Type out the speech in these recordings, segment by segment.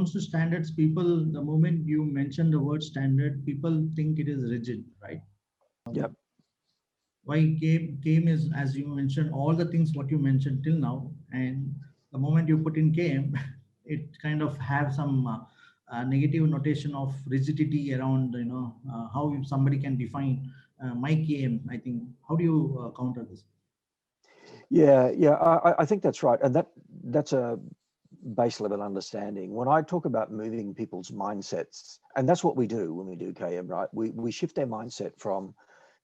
comes to standards, people, the moment you mention the word standard, people think it is rigid, right? Yep. Why came is, as you mentioned, all the things what you mentioned till now, and the moment you put in came, it kind of have some negative notation of rigidity around, how somebody can define my came. I think, how do you counter this? Yeah, I think that's right, and that's a base level understanding. When I talk about moving people's mindsets, and that's what we do when we do KM, right? We shift their mindset from,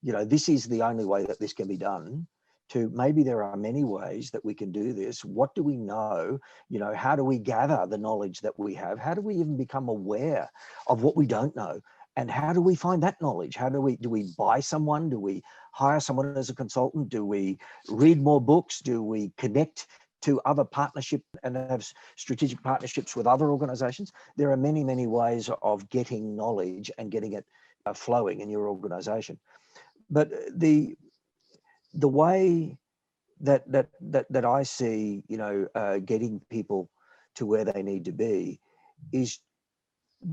this is the only way that this can be done, to maybe there are many ways that we can do this. What do we know? How do we gather the knowledge that we have? How do we even become aware of what we don't know? And how do we find that knowledge? Do we buy someone? Do we hire someone as a consultant? Do we read more books? Do we connect to other partnership and have strategic partnerships with other organizations? There are many, many ways of getting knowledge and getting it flowing in your organization. But the way that I see, getting people to where they need to be is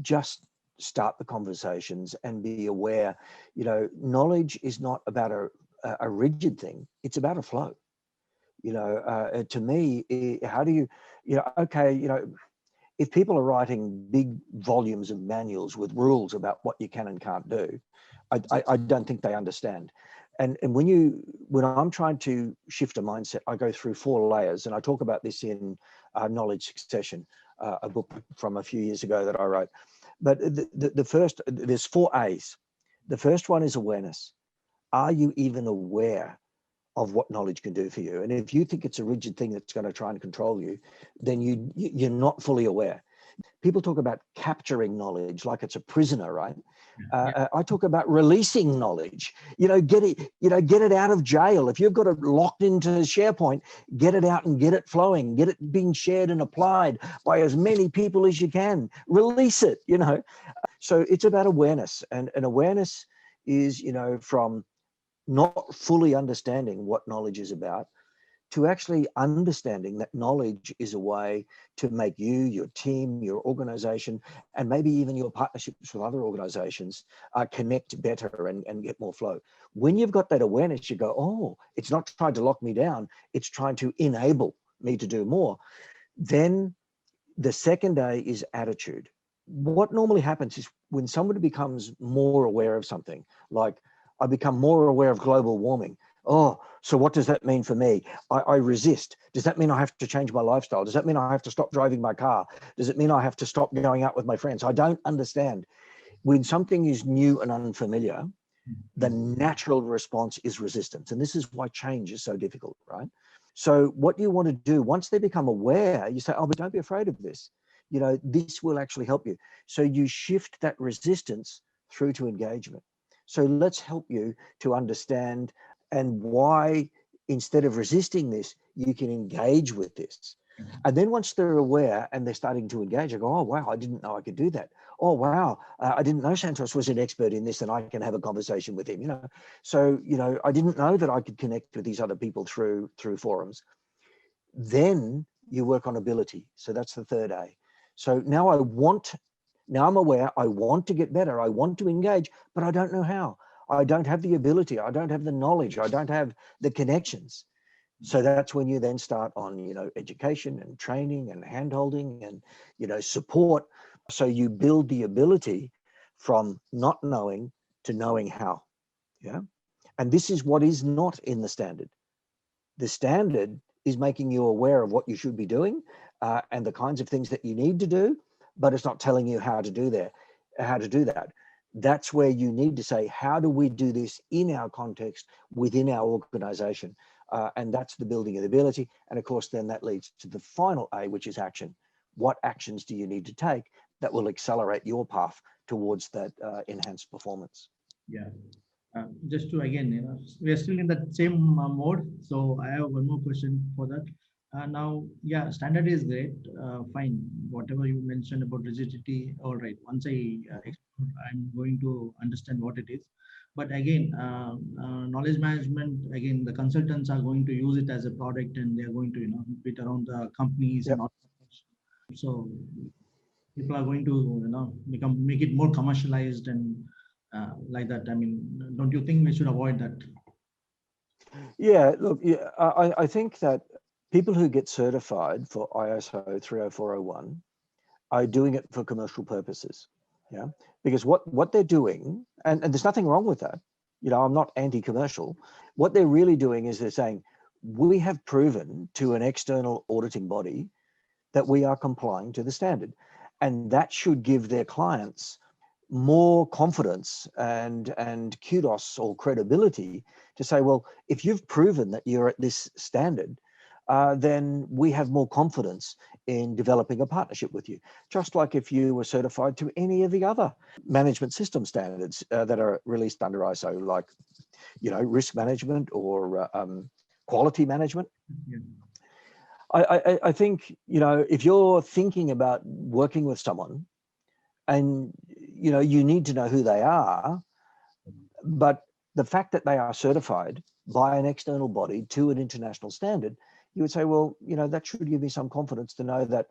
just start the conversations and be aware. Knowledge is not about a rigid thing. It's about a flow. To me, how do you, if people are writing big volumes of manuals with rules about what you can and can't do, I don't think they understand. And when I'm trying to shift a mindset, I go through 4 layers, and I talk about this in Knowledge Succession, a book from a few years ago that I wrote. But the first, there's 4 A's. The first one is awareness. Are you even aware of what knowledge can do for you? And if you think it's a rigid thing that's going to try and control you, then you're not fully aware. People talk about capturing knowledge like it's a prisoner, right? I talk about releasing knowledge. Get it out of jail. If you've got it locked into SharePoint, get it out and get it flowing. Get it being shared and applied by as many people as you can. Release it. So it's about awareness, and awareness is from not fully understanding what knowledge is about, to actually understanding that knowledge is a way to make you, your team, your organization, and maybe even your partnerships with other organizations connect better and get more flow. When you've got that awareness, you go, oh, it's not trying to lock me down, it's trying to enable me to do more. Then the second A is attitude. What normally happens is when somebody becomes more aware of something, like I become more aware of global warming. Oh, so what does that mean for me? I resist. Does that mean I have to change my lifestyle? Does that mean I have to stop driving my car? Does it mean I have to stop going out with my friends? I don't understand. When something is new and unfamiliar, the natural response is resistance. And this is why change is so difficult, right? So what you want to do, once they become aware, you say, oh, but don't be afraid of this. This will actually help you. So you shift that resistance through to engagement. So let's help you to understand and why, instead of resisting this, you can engage with this. And then once they're aware and they're starting to engage, I go, oh, wow, I didn't know I could do that. Oh, wow, I didn't know Santos was an expert in this and I can have a conversation with him, So, I didn't know that I could connect with these other people through forums. Then you work on ability. So that's the third A. So now I'm aware, I want to get better, I want to engage, but I don't know how. I don't have the ability, I don't have the knowledge, I don't have the connections. So that's when you then start on, education and training and handholding and, support. So you build the ability from not knowing to knowing how. Yeah. And this is what is not in the standard. The standard is making you aware of what you should be doing and the kinds of things that you need to do, but it's not telling you how to do that. That's where you need to say, how do we do this in our context within our organization? And that's the building of the ability. And of course, then that leads to the final A, which is action. What actions do you need to take that will accelerate your path towards that enhanced performance? Yeah. Just to again, we are still in that same mode. So I have one more question for that. Now, yeah, standard is great. Fine. Whatever you mentioned about rigidity, all right. Once I'm going to understand what it is. But again, knowledge management, again, the consultants are going to use it as a product and they're going to, bit around the companies. Yep. And all. So people are going to, make it more commercialized and like that. I mean, don't you think we should avoid that? Yeah, look, yeah, I think that people who get certified for ISO 30401 are doing it for commercial purposes. Yeah, because what they're doing, and there's nothing wrong with that. I'm not anti-commercial. What they're really doing is they're saying, we have proven to an external auditing body that we are complying to the standard. And that should give their clients more confidence and kudos or credibility to say, well, if you've proven that you're at this standard, then we have more confidence in developing a partnership with you. Just like if you were certified to any of the other management system standards that are released under ISO, like, risk management or quality management. Yeah. I think, if you're thinking about working with someone and, you need to know who they are, but the fact that they are certified by an external body to an international standard, you would say, well, that should give me some confidence to know that,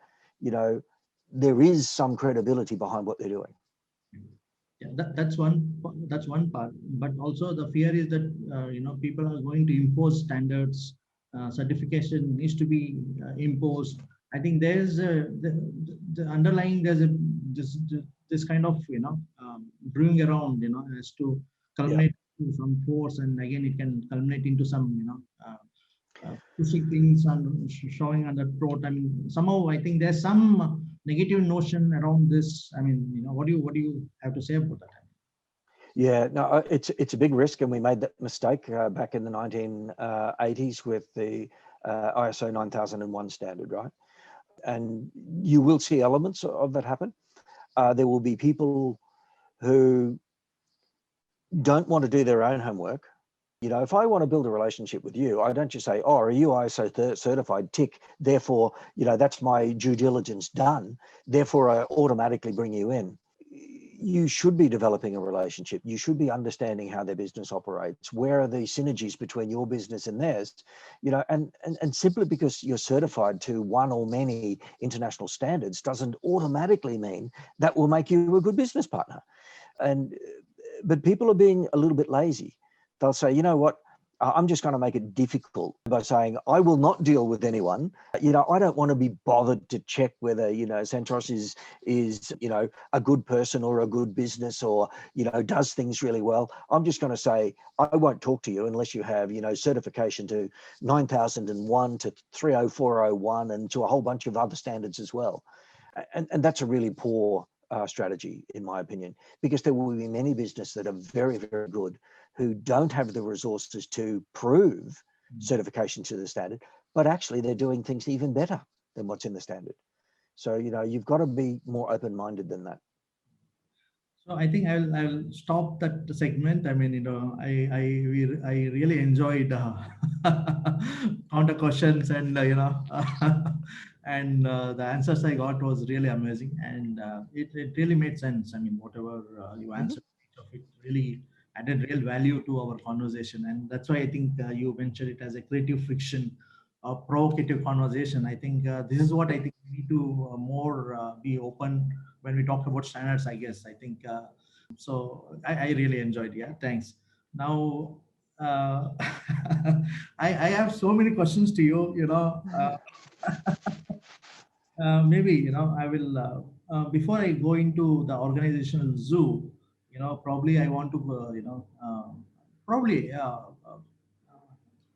there is some credibility behind what they're doing. Yeah, that's one part, but also the fear is that people are going to impose standards. Certification needs to be imposed. I think there's the underlying, there's this kind of brewing around, as to Yeah. culminate to some force, and again it can culminate into some pushing things and showing on the throat. I mean, somehow I think there's some negative notion around this. I mean, what do you have to say about that? Yeah, no, it's a big risk, and we made that mistake back in the 1980s with the ISO 9001 standard, right? And you will see elements of that happen. There will be people who don't want to do their own homework. If I want to build a relationship with you, I don't just say, oh, are you ISO certified? Tick. Therefore, that's my due diligence done. Therefore, I automatically bring you in. You should be developing a relationship. You should be understanding how their business operates. Where are the synergies between your business and theirs? And simply because you're certified to one or many international standards doesn't automatically mean that will make you a good business partner. But people are being a little bit lazy. They'll say, you know what, I'm just going to make it difficult by saying, I will not deal with anyone. I don't want to be bothered to check whether, Centros is, a good person or a good business or, does things really well. I'm just going to say, I won't talk to you unless you have, certification to 9001 to 30401 and to a whole bunch of other standards as well. And that's a really poor strategy, in my opinion, because there will be many businesses that are very, very good who don't have the resources to prove certification to the standard, but actually they're doing things even better than what's in the standard. So, you've got to be more open-minded than that. So I think I'll stop that segment. I mean, I really enjoyed counter questions, and and the answers I got was really amazing, and it really made sense. I mean, whatever you answered, each of it really added real value to our conversation, and that's why I think you mentioned it as a creative friction, a provocative conversation. I think this is what I think we need to more be open when we talk about standards, I guess. I think so. I really enjoyed. Yeah, thanks. Now, I have so many questions to you. Maybe I will before I go into the organizational zoo. Probably I want to probably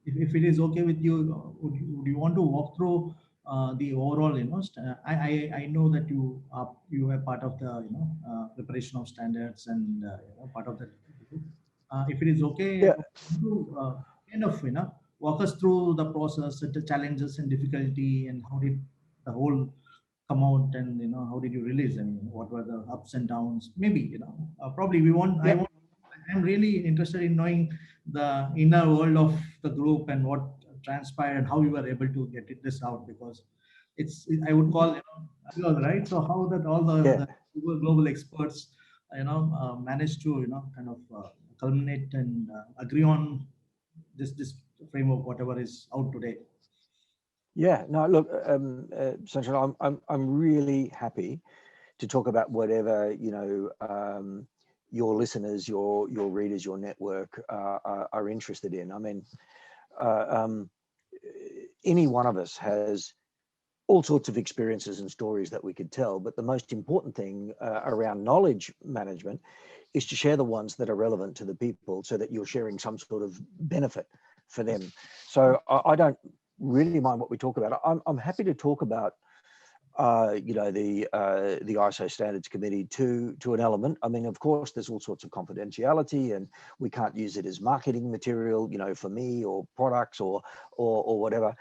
if it is okay with you, would you want to walk through the overall, I know that you are part of the preparation of standards and part of that. If it is okay, Yeah. to kind of walk us through the process, the challenges and difficulty, and how did the whole come out, and how did you release? I mean, what were the ups and downs? Maybe probably we want. Yeah. I'm really interested in knowing the inner world of the group and what transpired and how we were able to get this out, because I would call right. So how that all Yeah. the global experts managed to kind of culminate and agree on this framework, whatever is out today. Yeah. No, look, Sanjay, I'm really happy to talk about whatever, your listeners, your readers, your network are interested in. I mean, any one of us has all sorts of experiences and stories that we could tell, but the most important thing around knowledge management is to share the ones that are relevant to the people, so that you're sharing some sort of benefit for them. So I don't really mind what we talk about. I'm happy to talk about the ISO standards committee to an element. I mean, of course, there's all sorts of confidentiality, and we can't use it as marketing material, for me or products or whatever.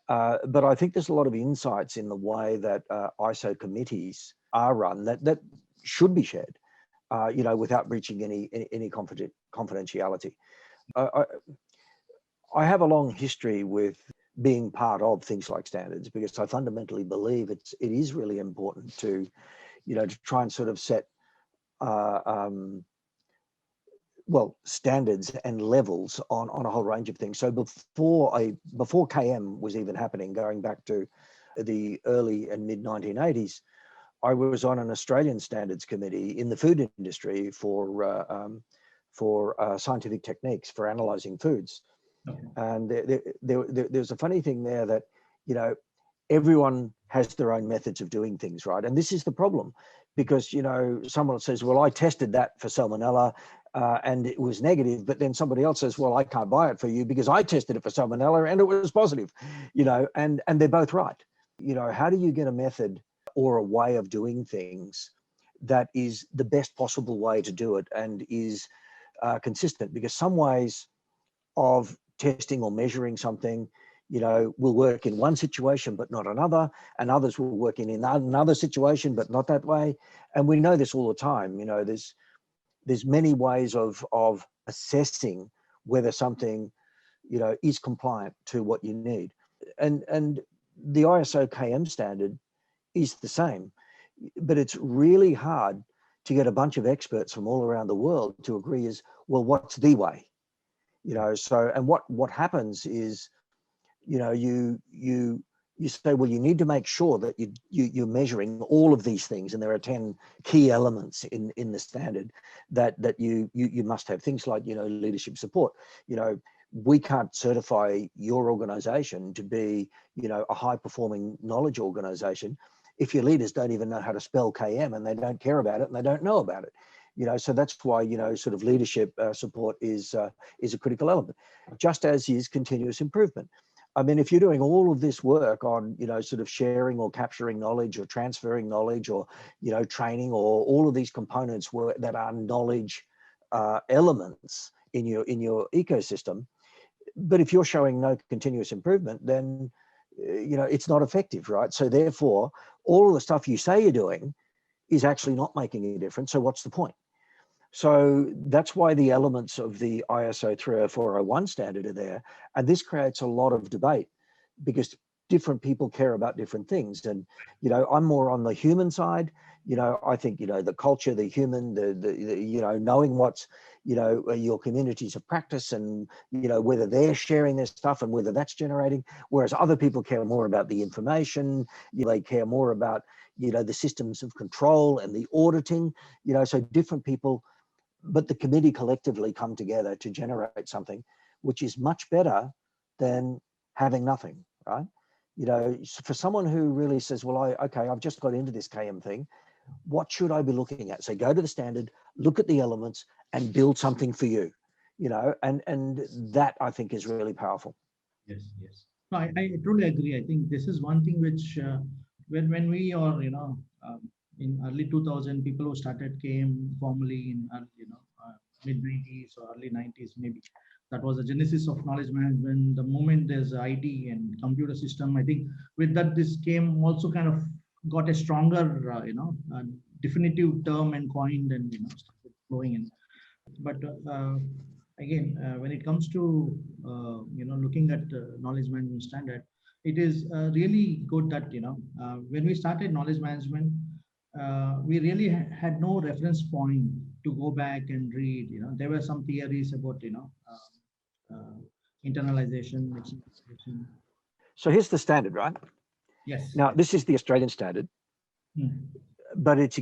But I think there's a lot of insights in the way that ISO committees are run that should be shared, without breaching any confidentiality. I have a long history with being part of things like standards, because I fundamentally believe it is really important to try and sort of set standards and levels on a whole range of things. So before KM was even happening, going back to the early and mid 1980s, I was on an Australian standards committee in the food industry for scientific techniques for analysing foods. Okay. And there's a funny thing there that, everyone has their own methods of doing things, right? And this is the problem, because, someone says, well, I tested that for salmonella and it was negative, but then somebody else says, well, I can't buy it for you because I tested it for salmonella and it was positive, and they're both right. How do you get a method or a way of doing things that is the best possible way to do it and is consistent? Because some ways of testing or measuring something, will work in one situation but not another, and others will work in another situation but not that way. And we know this all the time. There's many ways of assessing whether something, is compliant to what you need. And the ISO KM standard is the same, but it's really hard to get a bunch of experts from all around the world to agree is, well, what's the way? So, and what happens is, you say, well, you need to make sure that you're measuring all of these things, and there are 10 key elements in the standard that you must have. Things like, leadership support. We can't certify your organization to be, a high performing knowledge organization if your leaders don't even know how to spell KM, and they don't care about it, and they don't know about it. So that's why, sort of leadership support is a critical element, just as is continuous improvement. I mean, if you're doing all of this work on, sort of sharing or capturing knowledge or transferring knowledge or, training, or all of these components that are knowledge elements in your ecosystem, but if you're showing no continuous improvement, then, it's not effective, right? So therefore, all of the stuff you say you're doing is actually not making a difference. So what's the point? So that's why the elements of the ISO 30401 standard are there. And this creates a lot of debate, because different people care about different things. And, I'm more on the human side. I think, the culture, the human, the knowing what's, your communities of practice, and, whether they're sharing their stuff and whether that's generating, whereas other people care more about the information, they care more about, the systems of control and the auditing, so different people. But the committee collectively come together to generate something which is much better than having nothing, right? For someone who really says, well, I've just got into this KM thing, what should I be looking at? So go to the standard, look at the elements, and build something for you, and that, I think, is really powerful. Yes. No, I totally agree. I think this is one thing which, when we are, in early 2000, people who started came formally in, mid 90s or early 90s, maybe. That was the genesis of knowledge management. The moment there's IT and computer system, I think with that, this came also kind of got a stronger, definitive term and coined, and, started flowing in. But again, when it comes to, looking at knowledge management standard, it is really good that, when we started knowledge management, we really had no reference point to go back and read. There were some theories about, internalization, externalization. So here's the standard, right? Yes. Now, this is the Australian standard. but it's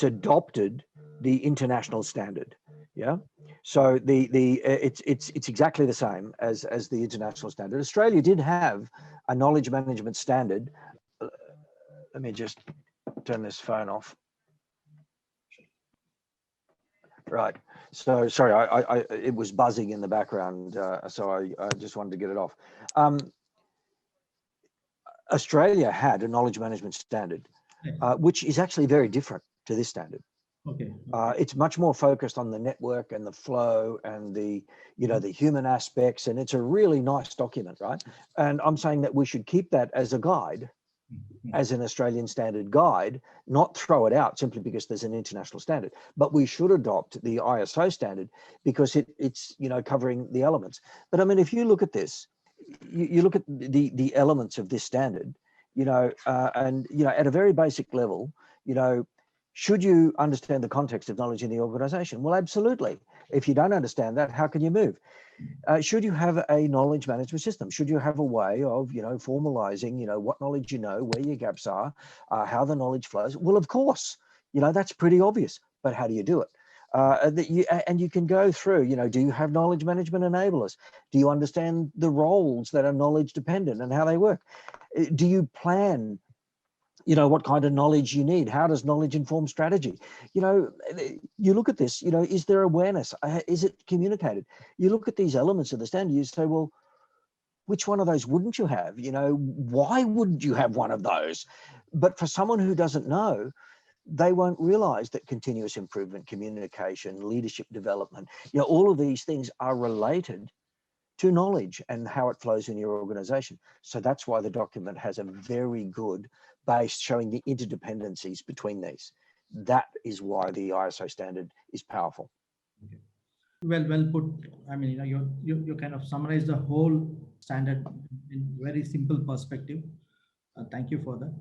adopted the international standard. Yeah. So it's exactly the same as the international standard. Australia did have a knowledge management standard. Let me just turn this phone off. Right. So sorry, I it was buzzing in the background, so I just wanted to get it off. Australia had a knowledge management standard, which is actually very different to this standard. Okay. It's much more focused on the network and the flow and the human aspects, and it's a really nice document, right? And I'm saying that we should keep that as a guide, as an Australian standard guide, not throw it out simply because there's an international standard. But we should adopt the ISO standard because it's covering the elements. But I mean, if you look at this, you look at the elements of this standard, and at a very basic level, should you understand the context of knowledge in the organization? Well, absolutely. If you don't understand that, how can you move? Should you have a knowledge management system? Should you have a way of, formalizing, what knowledge you know, where your gaps are, how the knowledge flows? Well, of course, that's pretty obvious, but how do you do it? And you can go through, do you have knowledge management enablers? Do you understand the roles that are knowledge dependent and how they work? Do you plan what kind of knowledge you need? How does knowledge inform strategy? You look at this, is there awareness? Is it communicated? You look at these elements of the standard, you say, well, which one of those wouldn't you have? Why wouldn't you have one of those? But for someone who doesn't know, they won't realize that continuous improvement, communication, leadership development, all of these things are related to knowledge and how it flows in your organization. So that's why the document has a very good base showing the interdependencies between these. That is why the ISO standard is powerful. Okay. Well put. I mean, you kind of summarize the whole standard in very simple perspective. Thank you for that.